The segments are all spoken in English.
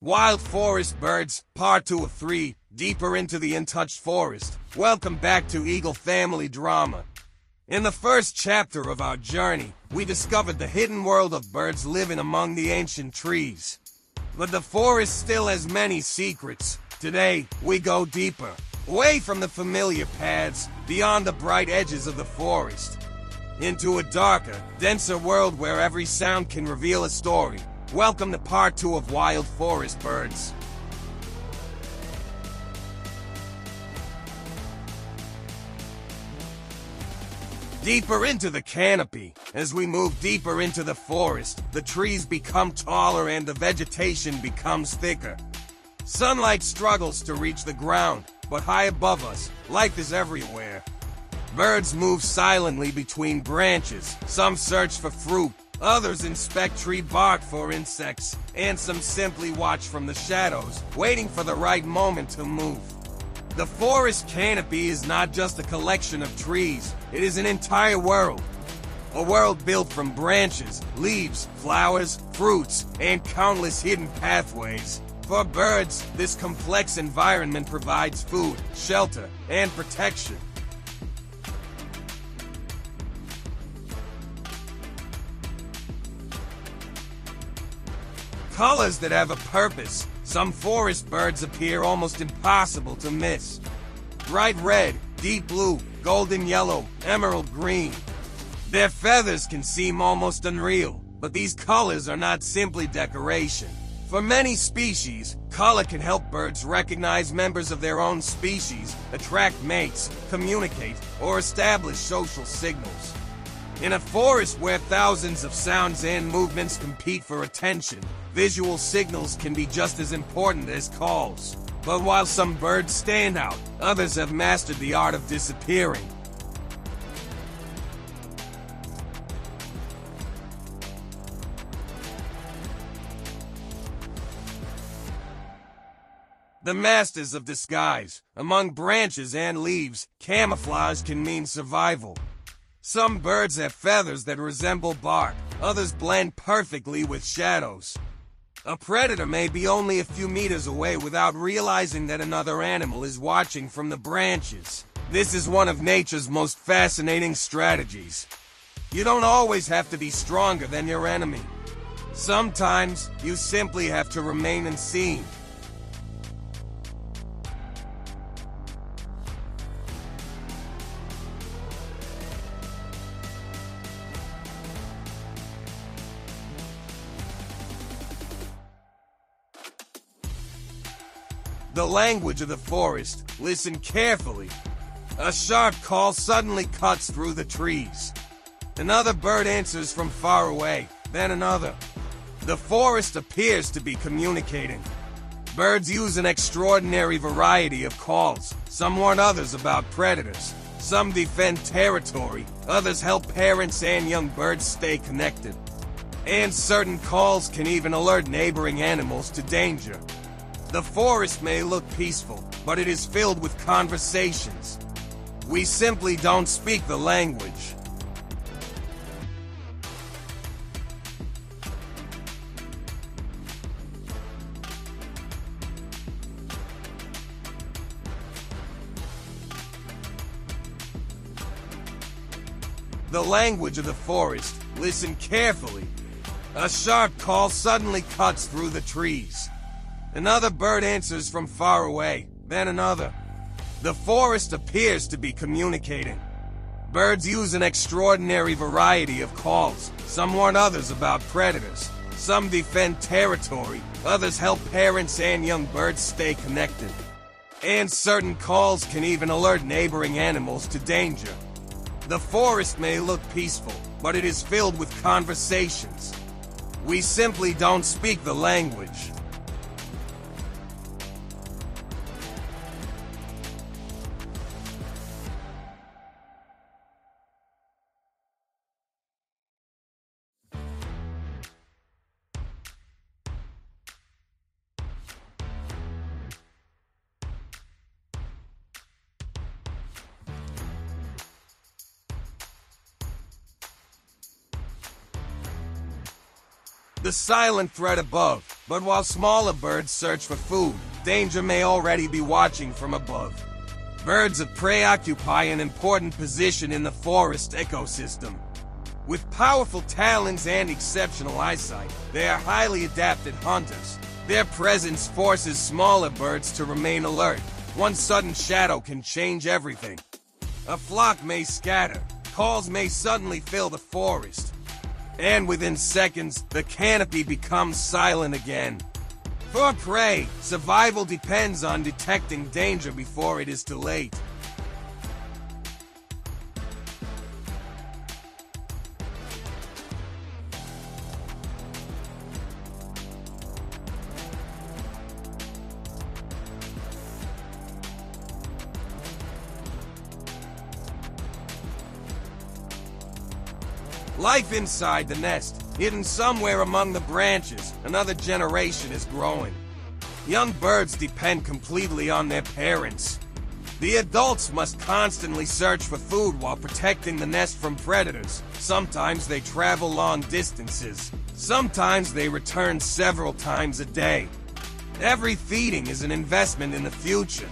Wild Forest Birds, Part 2 of 3, Deeper into the Untouched Forest. Welcome back to Eagle Family Drama. In the first chapter of our journey, we discovered the hidden world of birds living among the ancient trees. But the forest still has many secrets. Today, we go deeper, away from the familiar paths, beyond the bright edges of the forest, into a darker, denser world where every sound can reveal a story. Welcome to Part 2 of Wild Forest Birds. Deeper into the canopy. As we move deeper into the forest, the trees become taller and the vegetation becomes thicker. Sunlight struggles to reach the ground, but high above us, life is everywhere. Birds move silently between branches. Some search for fruit, others inspect tree bark for insects, and some simply watch from the shadows, waiting for the right moment to move. The forest canopy is not just a collection of trees, it is an entire world. A world built from branches, leaves, flowers, fruits, and countless hidden pathways. For birds, this complex environment provides food, shelter, and protection. Colors that have a purpose. Some forest birds appear almost impossible to miss. Bright red, deep blue, golden yellow, emerald green. Their feathers can seem almost unreal, but these colors are not simply decoration. For many species, color can help birds recognize members of their own species, attract mates, communicate, or establish social signals. In a forest where thousands of sounds and movements compete for attention, visual signals can be just as important as calls. But while some birds stand out, others have mastered the art of disappearing. The masters of disguise. Among branches and leaves, camouflage can mean survival. Some birds have feathers that resemble bark, others blend perfectly with shadows. A predator may be only a few meters away without realizing that another animal is watching from the branches. This is one of nature's most fascinating strategies. You don't always have to be stronger than your enemy. Sometimes, you simply have to remain unseen. The language of the forest. Listen carefully. A sharp call suddenly cuts through the trees. Another bird answers from far away, then another. The forest appears to be communicating. Birds use an extraordinary variety of calls. Some warn others about predators. Some defend territory. Others help parents and young birds stay connected. And certain calls can even alert neighboring animals to danger. The forest may look peaceful, but it is filled with conversations. We simply don't speak the language. The language of the forest. Listen carefully. A sharp call suddenly cuts through the trees. Another bird answers from far away, then another. The forest appears to be communicating. Birds use an extraordinary variety of calls. Some warn others about predators. Some defend territory. Others help parents and young birds stay connected. And certain calls can even alert neighboring animals to danger. The forest may look peaceful, but it is filled with conversations. We simply don't speak the language. The silent threat above, But while smaller birds search for food, danger may already be watching from above. Birds of prey occupy an important position in the forest ecosystem. With powerful talons and exceptional eyesight, they are highly adapted hunters. Their presence forces smaller birds to remain alert. One sudden shadow can change everything. A flock may scatter, calls may suddenly fill the forest, and within seconds, the canopy becomes silent again. For prey, survival depends on detecting danger before it is too late. Life inside the nest, hidden somewhere among the branches, another generation is growing. Young birds depend completely on their parents. The adults must constantly search for food while protecting the nest from predators. Sometimes they travel long distances. Sometimes they return several times a day. Every feeding is an investment in the future.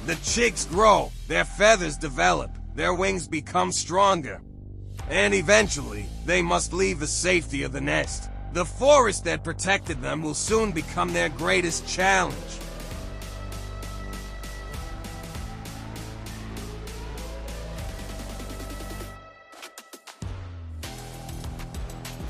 The chicks grow, their feathers develop, their wings become stronger. And eventually, they must leave the safety of the nest. The forest that protected them will soon become their greatest challenge.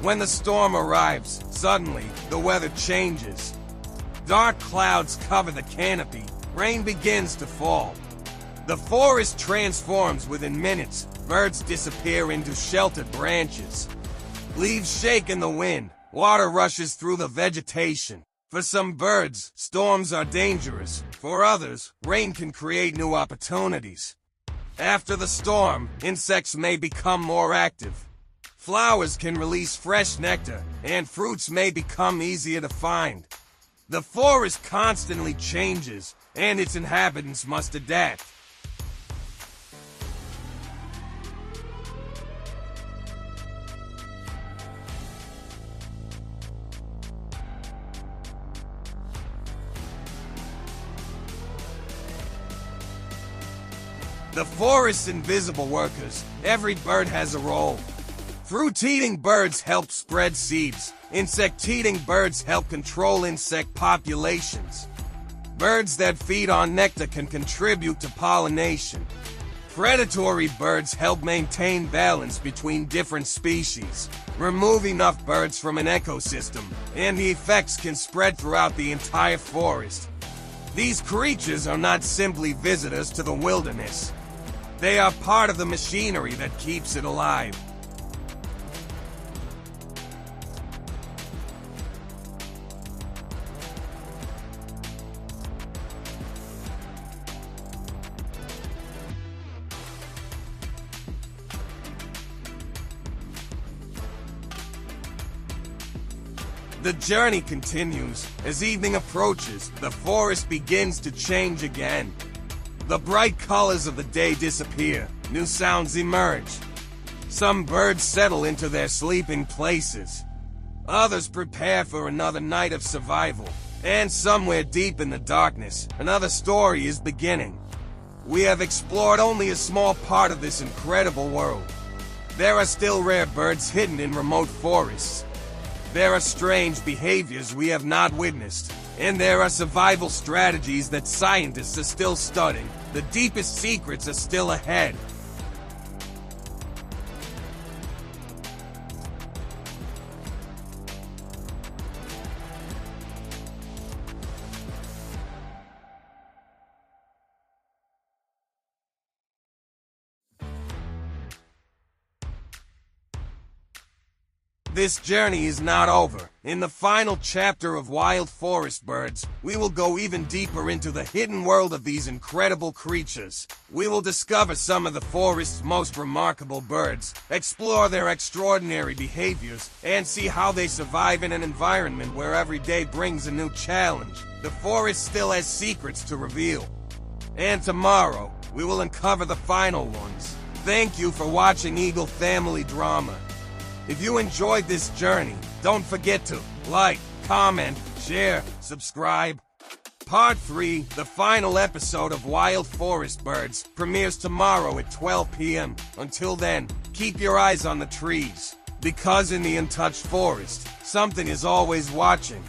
When the storm arrives, suddenly, the weather changes. Dark clouds cover the canopy, rain begins to fall. The forest transforms within minutes. Birds disappear into sheltered branches. Leaves shake in the wind. Water rushes through the vegetation. For some birds, storms are dangerous. For others, rain can create new opportunities. After the storm, insects may become more active. Flowers can release fresh nectar, and fruits may become easier to find. The forest constantly changes, and its inhabitants must adapt. The forest's invisible workers. Every bird has a role. Fruit-eating birds help spread seeds. Insect-eating birds help control insect populations. Birds that feed on nectar can contribute to pollination. Predatory birds help maintain balance between different species. Remove enough birds from an ecosystem, and the effects can spread throughout the entire forest. These creatures are not simply visitors to the wilderness. They are part of the machinery that keeps it alive. The journey continues. As evening approaches, the forest begins to change again. The bright colors of the day disappear. New sounds emerge. Some birds settle into their sleeping places. Others prepare for another night of survival. And somewhere deep in the darkness, another story is beginning. We have explored only a small part of this incredible world. There are still rare birds hidden in remote forests. There are strange behaviors we have not witnessed. And there are survival strategies that scientists are still studying. The deepest secrets are still ahead. This journey is not over. In the final chapter of Wild Forest Birds, we will go even deeper into the hidden world of these incredible creatures. We will discover some of the forest's most remarkable birds, explore their extraordinary behaviors, and see how they survive in an environment where every day brings a new challenge. The forest still has secrets to reveal. And tomorrow, we will uncover the final ones. Thank you for watching Eagle Family Drama. If you enjoyed this journey, don't forget to like, comment, share, subscribe. Part 3, the final episode of Wild Forest Birds, premieres tomorrow at 12 p.m. Until then, keep your eyes on the trees. Because in the untouched forest, something is always watching.